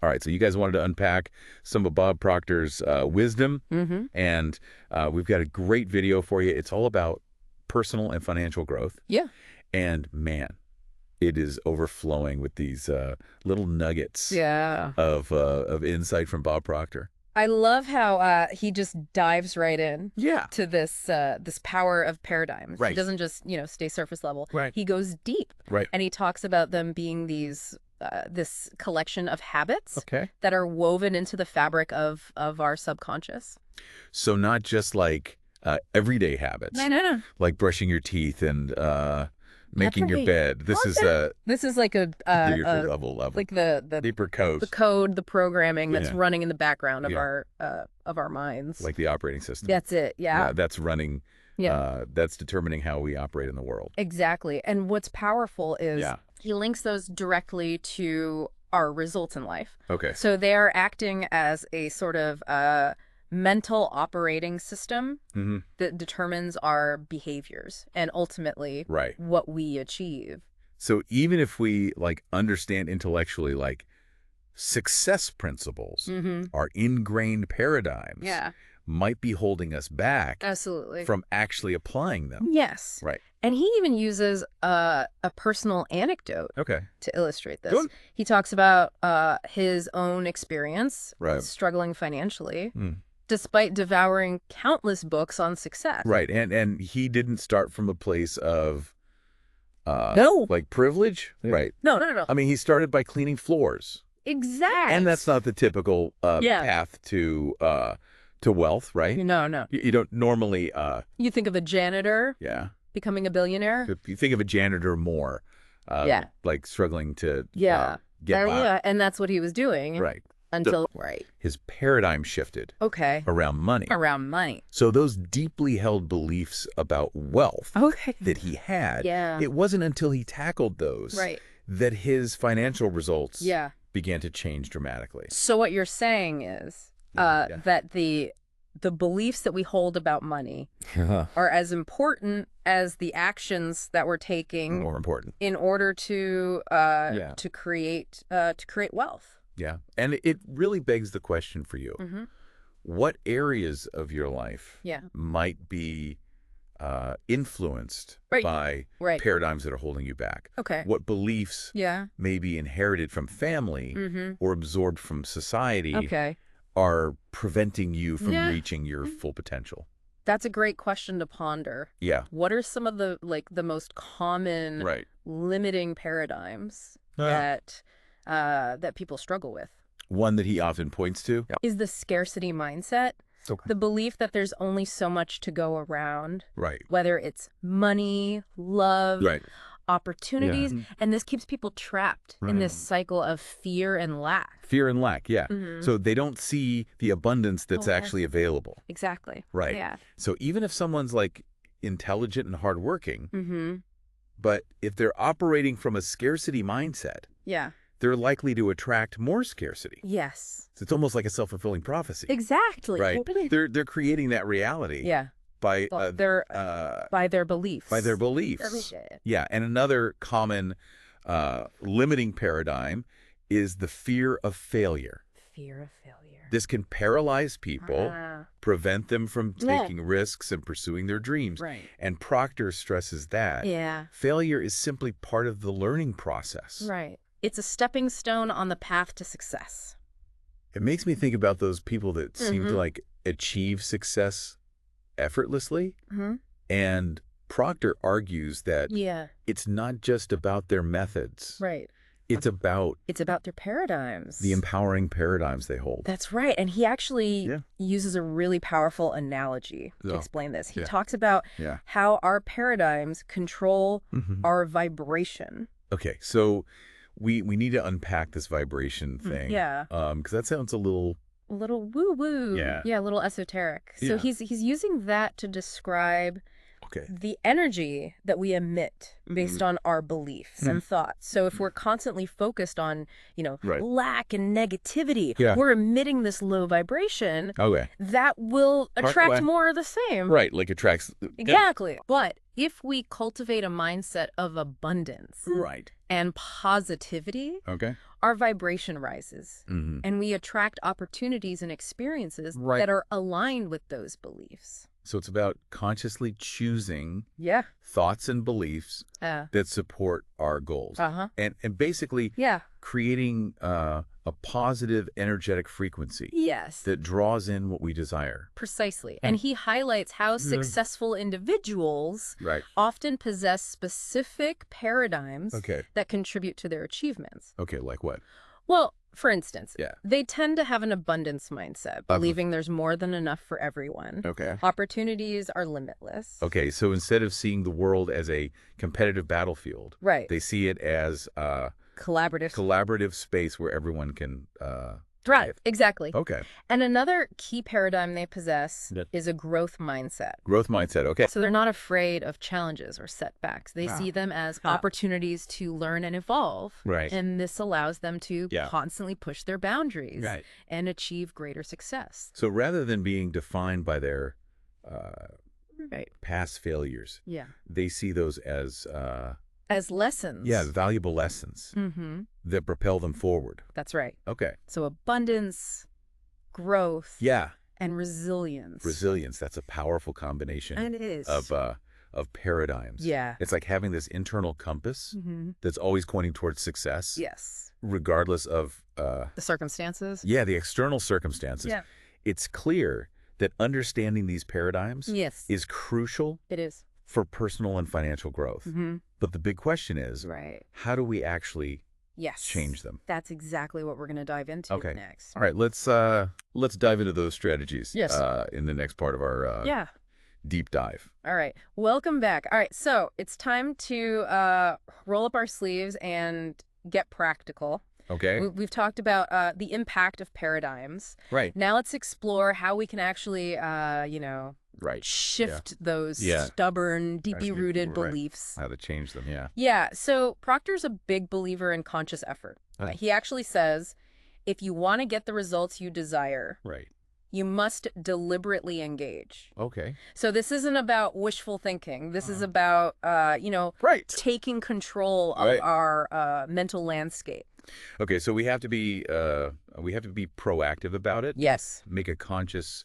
All right, so you guys wanted to unpack some of Bob Proctor's wisdom, and we've got a great video for you. It's all about personal and financial growth. Yeah. And man, it is overflowing with these little nuggets of insight from Bob Proctor. I love how he just dives right in to this this power of paradigms. Right. He doesn't just, stay surface level. Right. He goes deep. Right. And he talks about them being these this collection of habits Okay. that are woven into the fabric of our subconscious. So not just like everyday habits. No. Like brushing your teeth and making your right. bed. This is like a deeper level. like the Deeper code. the code, the programming that's running in the background of our minds. Like the operating system. That's it. Yeah. That's running. Yeah. That's determining how we operate in the world. Exactly. And what's powerful is he links those directly to our results in life. Okay. So they are acting as a sort of mental operating system that determines our behaviors and ultimately what we achieve. So even if we understand intellectually success principles, our ingrained paradigms might be holding us back from actually applying them. Yes. Right. And he even uses a personal anecdote to illustrate this. Good. He talks about his own experience struggling financially. Despite devouring countless books on success. Right. And he didn't start from a place of privilege. Right. No. I mean, he started by cleaning floors. Exactly. And that's not the typical path to wealth, right? No. You don't normally you think of a janitor becoming a billionaire. You think of a janitor more like struggling to get by. And that's what he was doing. Right. Until his paradigm shifted around money. So those deeply held beliefs about wealth that he had, it wasn't until he tackled those that his financial results began to change dramatically. So what you're saying is that the beliefs that we hold about money are as important as the actions that we're taking More important. in order to create wealth. Yeah. And it really begs the question for you. What areas of your life might be influenced by paradigms that are holding you back? What beliefs may be inherited from family or absorbed from society are preventing you from reaching your full potential? That's a great question to ponder. Yeah. What are some of the most common limiting paradigms that people struggle with? One that he often points to is the scarcity mindset. The belief that there's only so much to go around. Whether it's money, love, opportunities. And this keeps people trapped in this cycle of fear and lack. Fear and lack, So they don't see the abundance that's actually available. Exactly. Right. Yeah. So even if someone's intelligent and hardworking, but if they're operating from a scarcity mindset, they're likely to attract more scarcity. Yes. So it's almost like a self-fulfilling prophecy. Exactly. Right. They're creating that reality. By their beliefs. By their beliefs. Yeah. And another common limiting paradigm is the fear of failure. Fear of failure. This can paralyze people, prevent them from taking risks and pursuing their dreams. And Proctor stresses that failure is simply part of the learning process. It's a stepping stone on the path to success. It makes me think about those people that seem to achieve success effortlessly. And Proctor argues that it's not just about their methods. It's about their paradigms. The empowering paradigms they hold. That's right. And he actually uses a really powerful analogy to explain this. He talks about how our paradigms control our vibration. Okay, so we need to unpack this vibration thing. Because that sounds a little woo-woo. A little esoteric. So he's using that to describe the energy that we emit based on our beliefs and thoughts. So if we're constantly focused on, lack and negativity, we're emitting this low vibration that will attract more of the same. Attracts. Exactly. But if we cultivate a mindset of abundance and positivity, our vibration rises. And we attract opportunities and experiences that are aligned with those beliefs. So it's about consciously choosing thoughts and beliefs that support our goals. And basically creating a positive energetic frequency that draws in what we desire. Precisely. And he highlights how successful individuals often possess specific paradigms that contribute to their achievements. Okay, like what? Well, for instance, they tend to have an abundance mindset, believing there's more than enough for everyone. Opportunities are limitless. Okay, so instead of seeing the world as a competitive battlefield, they see it as a collaborative space where everyone can thrive. Exactly. Okay. And another key paradigm they possess is a growth mindset. Growth mindset, okay. So they're not afraid of challenges or setbacks. They see them as opportunities to learn and evolve. And this allows them to constantly push their boundaries and achieve greater success. So rather than being defined by their past failures, they see those as lessons. Yeah, valuable lessons that propel them forward. That's right. Okay. So abundance, growth, and resilience. Resilience, that's a powerful combination. And it is. Of paradigms. Yeah. It's like having this internal compass that's always pointing towards success. Yes. Regardless of the circumstances. Yeah, the external circumstances. Yeah. It's clear that understanding these paradigms is crucial. It is. For personal and financial growth. But the big question is, how do we actually change them? That's exactly what we're going to dive into next. All right, let's dive into those strategies in the next part of our deep dive. All right, welcome back. All right, so it's time to roll up our sleeves and get practical. Okay. We've talked about the impact of paradigms. Now let's explore how we can actually, shift those stubborn, deeply rooted beliefs. How to change them, Yeah, so Proctor's a big believer in conscious effort. He actually says, if you want to get the results you desire, you must deliberately engage. Okay. So this isn't about wishful thinking. This is about, taking control of our mental landscape. Okay, so we have to be proactive about it. Yes. Make a conscious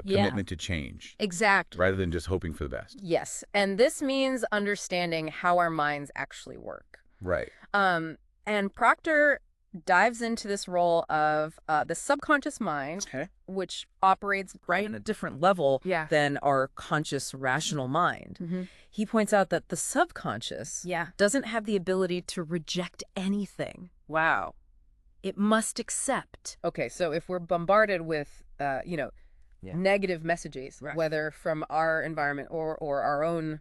commitment to change. Exactly. Rather than just hoping for the best. Yes, and this means understanding how our minds actually work. And Proctor dives into this role of the subconscious mind, which operates on a different level than our conscious rational mind. He points out that the subconscious doesn't have the ability to reject anything. Wow. It must accept. Okay, so if we're bombarded with, negative messages, whether from our environment or our own,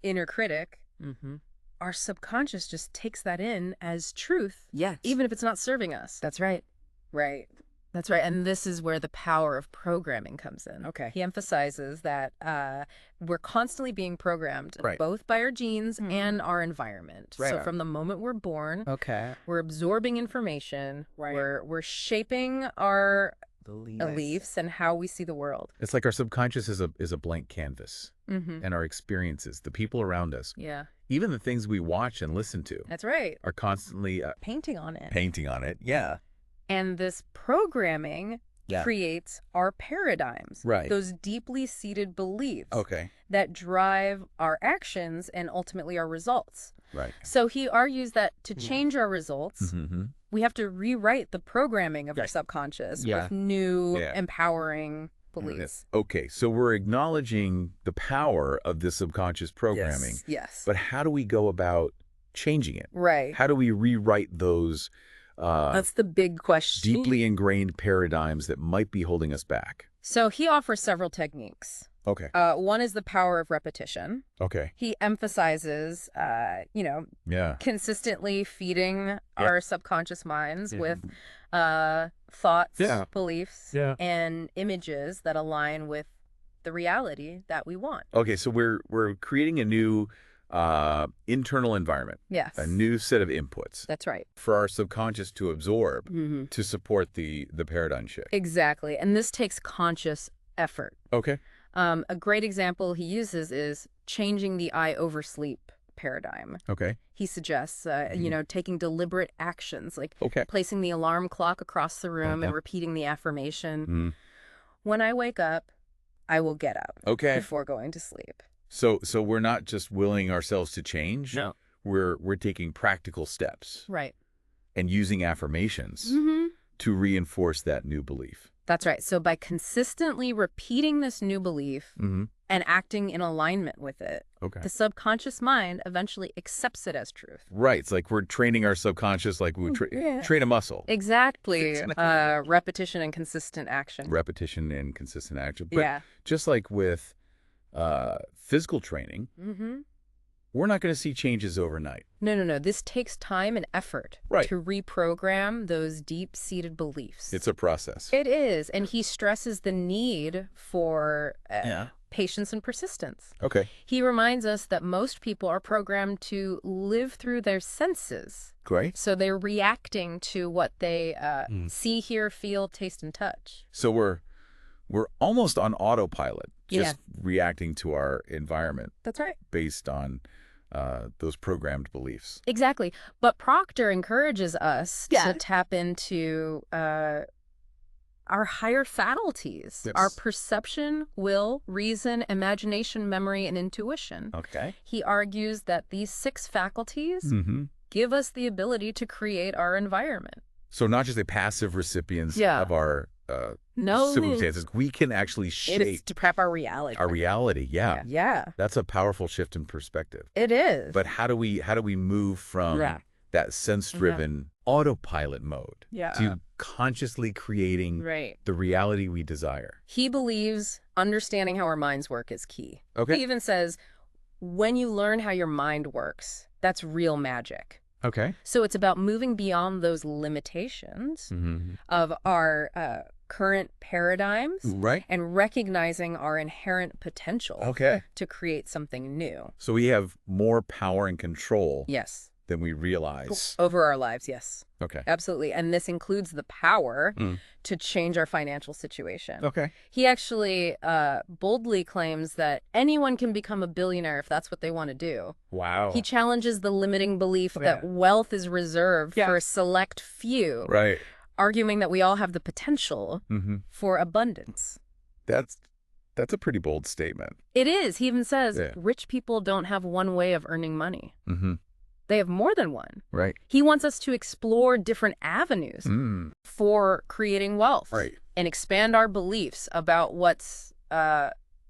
inner critic, our subconscious just takes that in as truth, even if it's not serving us. That's right. That's right. And this is where the power of programming comes in. Okay. He emphasizes that we're constantly being programmed both by our genes and our environment. So from the moment we're born, we're absorbing information, we're shaping our beliefs and how we see the world. It's like our subconscious is a blank canvas, and our experiences, the people around us, even the things we watch and listen to, are constantly painting on it. And this programming creates our paradigms, those deeply seated beliefs that drive our actions and ultimately our results. So he argues that to change our results, we have to rewrite the programming of our subconscious with new, empowering beliefs. Okay, so we're acknowledging the power of this subconscious programming. Yes. But how do we go about changing it? How do we rewrite those that's the big question. Deeply ingrained paradigms that might be holding us back? So he offers several techniques. Okay. One is the power of repetition. Okay. He emphasizes, consistently feeding our subconscious minds with thoughts, beliefs, and images that align with the reality that we want. Okay, so we're creating a new internal environment. Yes. A new set of inputs. That's right. For our subconscious to absorb to support the paradigm shift. Exactly. And this takes conscious effort. Okay. A great example he uses is changing the I oversleep paradigm. Okay. He suggests, taking deliberate actions, like placing the alarm clock across the room and repeating the affirmation. When I wake up, I will get up before going to sleep. So we're not just willing ourselves to change. No. We're taking practical steps. Right. And using affirmations to reinforce that new belief. That's right. So by consistently repeating this new belief and acting in alignment with it, the subconscious mind eventually accepts it as truth. Right. It's like we're training our subconscious like we would train a muscle. Exactly. Repetition and consistent action. Repetition and consistent action. But just like with physical training, we're not going to see changes overnight. No. This takes time and effort to reprogram those deep-seated beliefs. It's a process. It is. And he stresses the need for patience and persistence. Okay. He reminds us that most people are programmed to live through their senses. Great. So they're reacting to what they see, hear, feel, taste, and touch. So we're almost on autopilot, just reacting to our environment. That's right. Based on those programmed beliefs. Exactly. But Proctor encourages us to tap into our higher faculties, our perception, will, reason, imagination, memory, and intuition. Okay. He argues that these 6 faculties give us the ability to create our environment. So not just a passive recipients of our circumstances. We can actually shape. It is to prep our reality. Our reality, yeah. That's a powerful shift in perspective. It is. But how do we move from that sense-driven autopilot mode to consciously creating the reality we desire? He believes understanding how our minds work is key. Okay. He even says, when you learn how your mind works, that's real magic. Okay. So it's about moving beyond those limitations of our current paradigms and recognizing our inherent potential to create something new. So we have more power and control than we realize. Over our lives, yes. Okay. Absolutely. And this includes the power to change our financial situation. Okay. He actually boldly claims that anyone can become a billionaire if that's what they want to do. Wow. He challenges the limiting belief that wealth is reserved for a select few. Right. Arguing that we all have the potential for abundance. That's a pretty bold statement. It is. He even says rich people don't have one way of earning money. They have more than one. Right. He wants us to explore different avenues for creating wealth and expand our beliefs about what's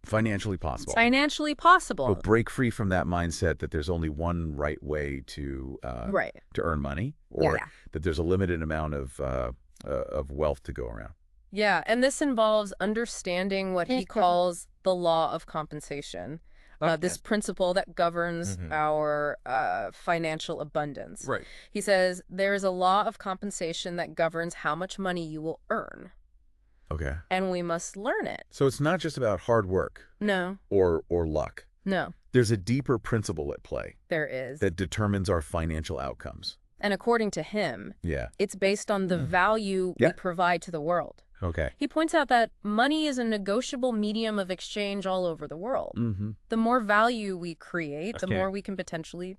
financially possible. Financially possible. We'll break free from that mindset that there's only one right way to earn money, or that there's a limited amount of wealth to go around. Yeah, and this involves understanding what he calls the law of compensation. This principle that governs our financial abundance. Right. He says there is a law of compensation that governs how much money you will earn. Okay. And we must learn it. So it's not just about hard work. No. Or luck. No. There's a deeper principle at play. There is. That determines our financial outcomes. And according to him, it's based on the value we provide to the world. Okay. He points out that money is a negotiable medium of exchange all over the world. The more value we create, the more we can potentially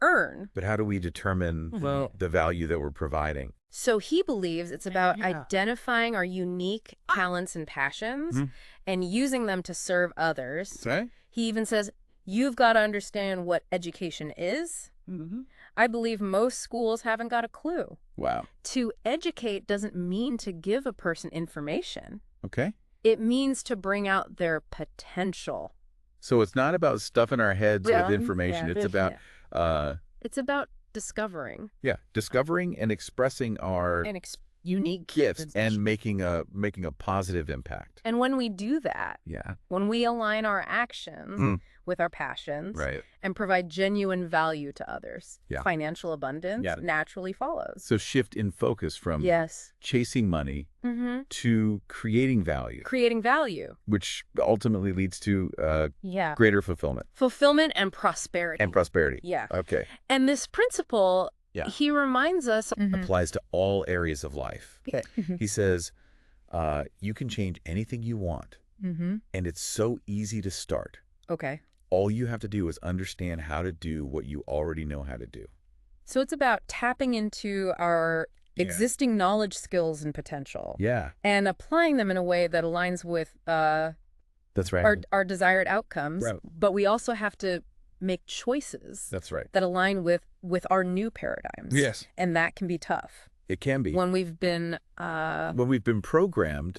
earn. But how do we determine the value that we're providing? So he believes it's about identifying our unique talents and passions and using them to serve others. Okay. He even says, you've got to understand what education is. I believe most schools haven't got a clue. Wow. To educate doesn't mean to give a person information. Okay. It means to bring out their potential. So it's not about stuffing our heads with information. It's about... it's about discovering. Yeah, discovering and expressing our unique gifts and making a positive impact. And when we do that, when we align our actions with our passions and provide genuine value to others, financial abundance naturally follows. So shift in focus from chasing money to creating value. Creating value. Which ultimately leads to greater fulfillment. Fulfillment and prosperity. Yeah. Okay. And this principle, he reminds us, applies to all areas of life. Okay. He says, you can change anything you want, and it's so easy to start. Okay. all you have to do is understand how to do what you already know how to do. So it's about tapping into our existing knowledge, skills, and potential. Yeah. And applying them in a way that aligns with that's right. our desired outcomes. Right. But we also have to make choices. That's right. That align with our new paradigms. Yes. And that can be tough. It can be. When we've been programmed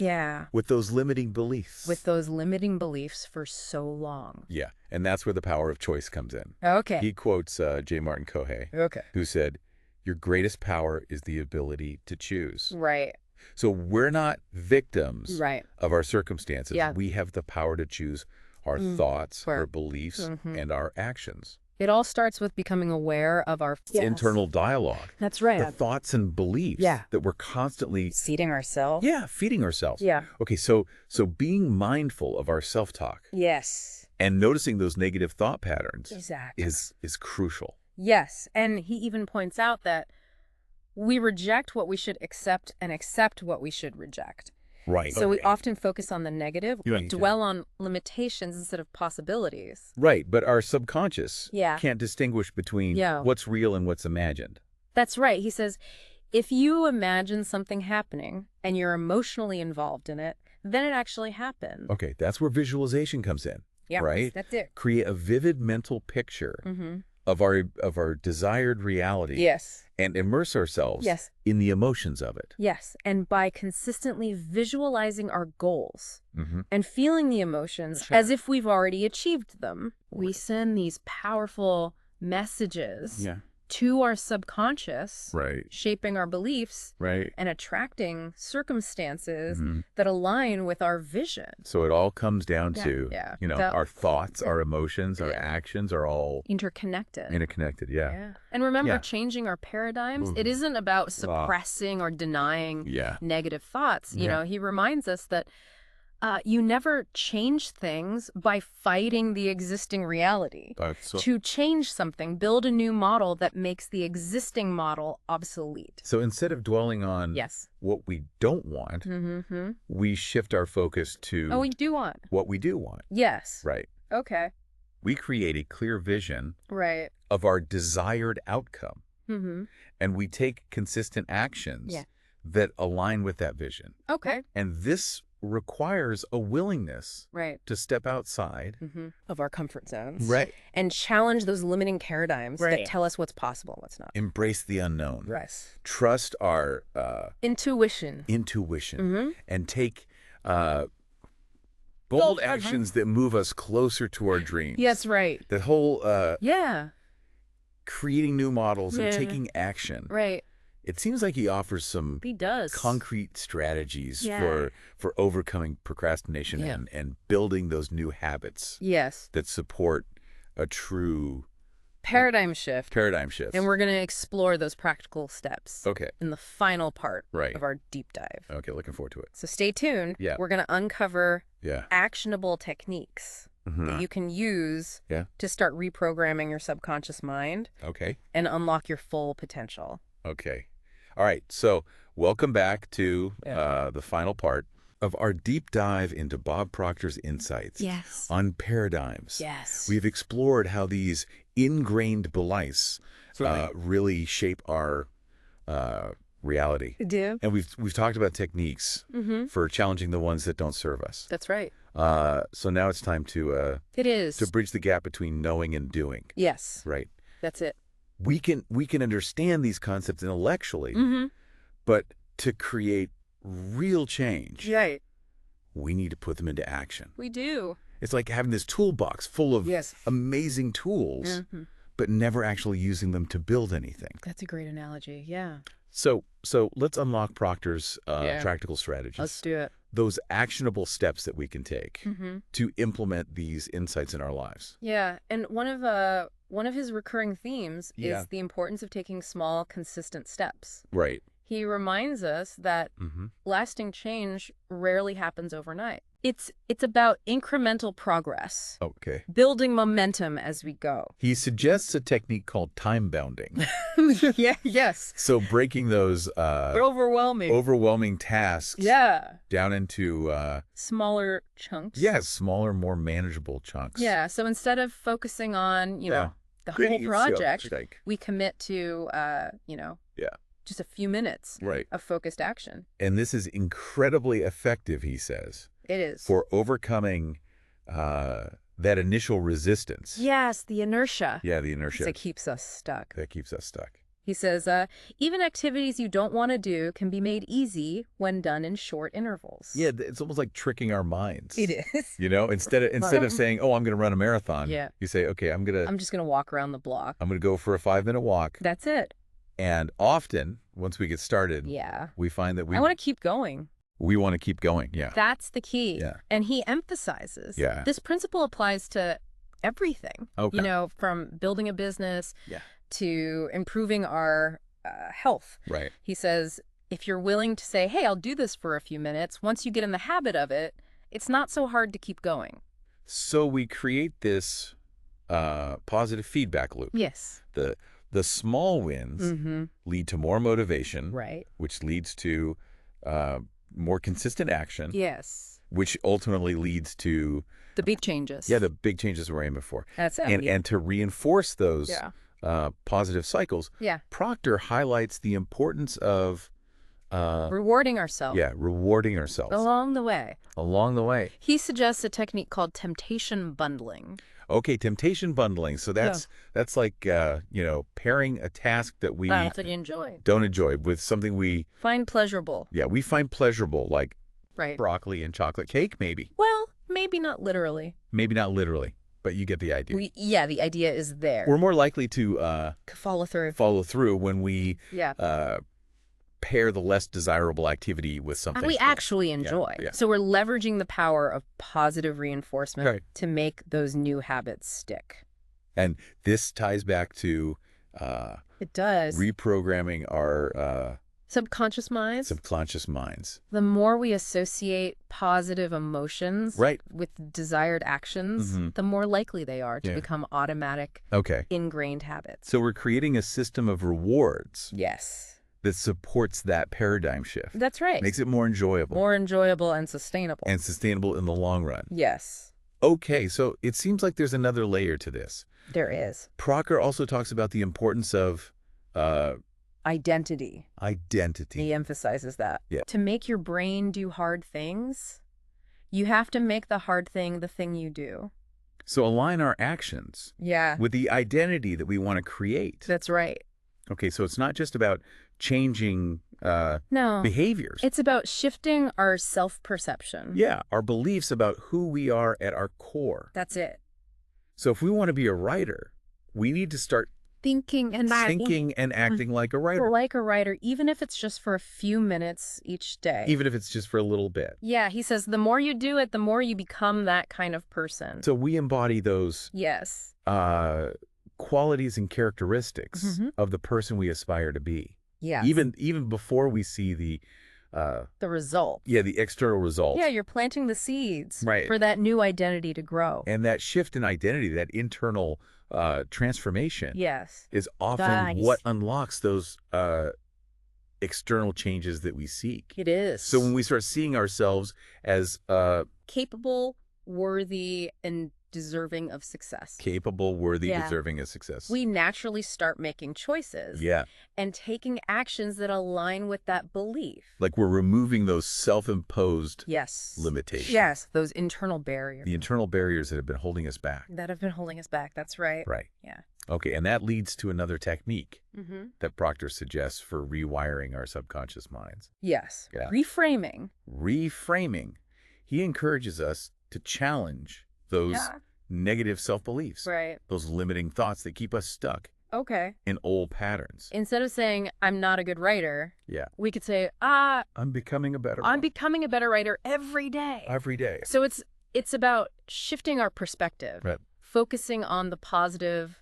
with those limiting beliefs. With those limiting beliefs for so long. Yeah. And that's where the power of choice comes in. Okay. He quotes J. Martin Kohei, who said, "Your greatest power is the ability to choose." Right. So we're not victims of our circumstances. Yeah. We have the power to choose our thoughts, our beliefs, and our actions. It all starts with becoming aware of our internal dialogue. That's right. The thoughts and beliefs that we're constantly feeding ourselves. Yeah, feeding ourselves. Yeah. Okay, so being mindful of our self-talk. Yes. And noticing those negative thought patterns exactly. is crucial. Yes, and he even points out that we reject what we should accept and accept what we should reject. Right. So we often focus on the negative, dwell on limitations instead of possibilities. Right, but our subconscious can't distinguish between what's real and what's imagined. That's right. He says, if you imagine something happening and you're emotionally involved in it, then it actually happened. Okay, that's where visualization comes in. Yeah, right? That's it. Create a vivid mental picture of our desired reality. Yes. And immerse ourselves in the emotions of it. Yes. And by consistently visualizing our goals and feeling the emotions as if we've already achieved them, we send these powerful messages to our subconscious, shaping our beliefs and attracting circumstances that align with our vision. So it all comes down to, our thoughts, our emotions, our actions are all interconnected. And remember, changing our paradigms, it isn't about suppressing or denying negative thoughts. You know, he reminds us that you never change things by fighting the existing reality. To change something, build a new model that makes the existing model obsolete. So instead of dwelling on what we don't want, we shift our focus to we do want. What we do want. Yes. Right. Okay. We create a clear vision of our desired outcome. And we take consistent actions that align with that vision. Okay. And this requires a willingness to step outside of our comfort zones and challenge those limiting paradigms that tell us what's possible and what's not. Embrace the unknown. Trust our intuition and take bold actions that move us closer to our dreams. Yes, right. The whole creating new models and taking action. It seems like he offers some concrete strategies for overcoming procrastination and building those new habits that support a true paradigm shift. And we're going to explore those practical steps in the final part of our deep dive. Okay, looking forward to it. So stay tuned. We're going to uncover actionable techniques that you can use to start reprogramming your subconscious mind and unlock your full potential. Okay. All right, so welcome back to the final part of our deep dive into Bob Proctor's insights on paradigms. We've explored how these ingrained beliefs really shape our reality. And we've talked about techniques for challenging the ones that don't serve us. That's right. So now it's time to bridge the gap between knowing and doing. Right. That's it. We can understand these concepts intellectually, but to create real change, we need to put them into action. We do. It's like having this toolbox full of amazing tools, but never actually using them to build anything. That's a great analogy. So let's unlock Proctor's practical strategies. Let's do it. Those actionable steps that we can take to implement these insights in our lives. And one of his recurring themes is the importance of taking small, consistent steps. he reminds us that lasting change rarely happens overnight. It's about incremental progress. Okay. Building momentum as we go. He suggests a technique called time bounding. Yes. So breaking those overwhelming tasks down into smaller chunks. Smaller, more manageable chunks. Yeah. So instead of focusing on, the whole project, we commit to just a few minutes of focused action. And this is incredibly effective, he says. It is. For overcoming that initial resistance. Yes, the inertia. Yeah, the inertia. That keeps us stuck. That keeps us stuck. He says, even activities you don't want to do can be made easy when done in short intervals. Yeah, it's almost like tricking our minds. It is. Instead of saying, oh, I'm going to run a marathon, you say, okay, I'm just going to walk around the block. I'm going to go for a 5-minute walk. That's it. And often, once we get started, we find that I want to keep going. We want to keep going, That's the key. Yeah. And he emphasizes this principle applies to everything. Okay. From building a business to improving our health. Right. He says, if you're willing to say, hey, I'll do this for a few minutes, once you get in the habit of it, it's not so hard to keep going. So we create this positive feedback loop. Yes. The small wins lead to more motivation, which leads to more consistent action. Yes. Which ultimately leads to the big changes. Yeah, the big changes we're aiming for. That's it. And to reinforce those positive cycles, Proctor highlights the importance of rewarding ourselves. Yeah, rewarding ourselves. Along the way. Along the way. He suggests a technique called temptation bundling. Okay, temptation bundling. So that's like pairing a task that we don't enjoy with something we find pleasurable. Yeah, we find pleasurable, like broccoli and chocolate cake, maybe. Well, maybe not literally. Maybe not literally, but you get the idea. The idea is there. We're more likely to follow through when we pair the less desirable activity with something we actually enjoy. Yeah. So we're leveraging the power of positive reinforcement to make those new habits stick. And this ties back to it does reprogramming our subconscious minds. The more we associate positive emotions with desired actions, the more likely they are to become automatic, ingrained habits. So we're creating a system of rewards. Yes. That supports that paradigm shift. That's right. Makes it more enjoyable. More enjoyable and sustainable. And sustainable in the long run. Yes. Okay, so it seems like there's another layer to this. There is. Proctor also talks about the importance of identity. He emphasizes that. Yeah. To make your brain do hard things, you have to make the hard thing the thing you do. So align our actions with the identity that we want to create. That's right. Okay, so it's not just about changing behaviors. It's about shifting our self-perception. Yeah, our beliefs about who we are at our core. That's it. So if we want to be a writer, we need to start thinking and acting like a writer. Like a writer, even if it's just for a few minutes each day. Even if it's just for a little bit. Yeah, he says the more you do it, the more you become that kind of person. So we embody those qualities and characteristics of the person we aspire to be. Yeah. Even before we see the result. Yeah, the external result. Yeah, you're planting the seeds for that new identity to grow. And that shift in identity, that internal transformation is often what unlocks those external changes that we seek. It is. So when we start seeing ourselves as capable, worthy, and deserving of success. Capable, worthy, deserving of success. We naturally start making choices. Yeah. And taking actions that align with that belief. Like we're removing those self-imposed limitations. Yes, those internal barriers. The internal barriers that have been holding us back. That's right. Right. Yeah. Okay, and that leads to another technique that Proctor suggests for rewiring our subconscious minds. Yes. Yeah. Reframing. He encourages us to challenge those negative self-beliefs, those limiting thoughts that keep us stuck in old patterns. Instead of saying, I'm not a good writer, we could say, I'm becoming a better writer every day. Every day. So it's about shifting our perspective, focusing on the positive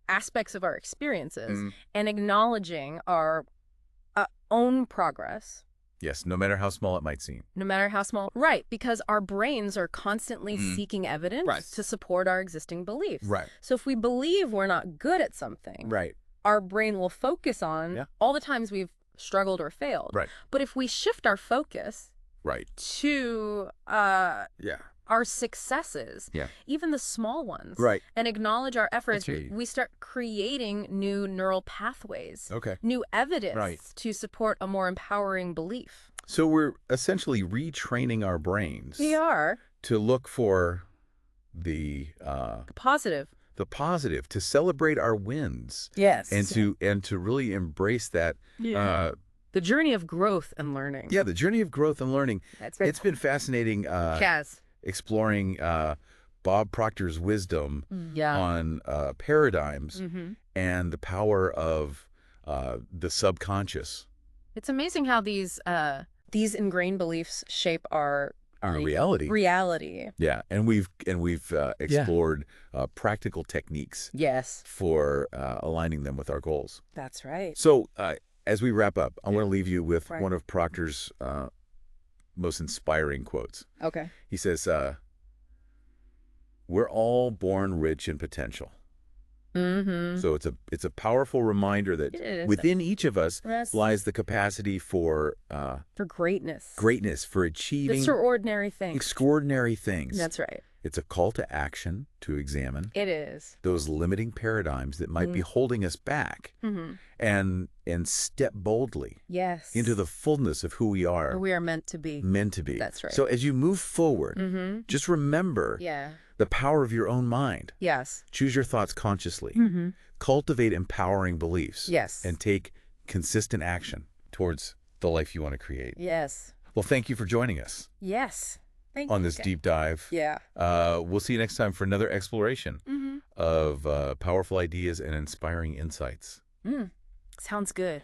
aspects of our experiences and acknowledging our own progress. Yes, no matter how small it might seem. No matter how small. Right, because our brains are constantly seeking evidence to support our existing beliefs. Right. So if we believe we're not good at something, our brain will focus on all the times we've struggled or failed. Right. But if we shift our focus to our successes, even the small ones, and acknowledge our efforts, we start creating new neural pathways, new evidence to support a more empowering belief. So we're essentially retraining our brains. We are. To look for the positive. The positive, to celebrate our wins. Yes. And to really embrace that. The journey of growth and learning. Yeah, the journey of growth and learning. That's right. It's been fascinating. Exploring Bob Proctor's wisdom on paradigms and the power of the subconscious. It's amazing how these ingrained beliefs shape our reality. Yeah, and we've explored practical techniques. Yes. For aligning them with our goals. That's right. So as we wrap up, I want to leave you with one of Proctor's most inspiring quotes. Okay. He says, we're all born rich in potential. So it's a powerful reminder that within each of us lies the capacity for greatness. Greatness, for achieving extraordinary things. That's right. It's a call to action to examine. It is. Those limiting paradigms that might be holding us back and step boldly into the fullness of who we are. We are meant to be. Meant to be. That's right. So as you move forward, just remember the power of your own mind. Yes. Choose your thoughts consciously. Cultivate empowering beliefs. Yes. And take consistent action towards the life you want to create. Yes. Well, thank you for joining us. Yes. On this deep dive. Yeah. We'll see you next time for another exploration of powerful ideas and inspiring insights. Sounds good.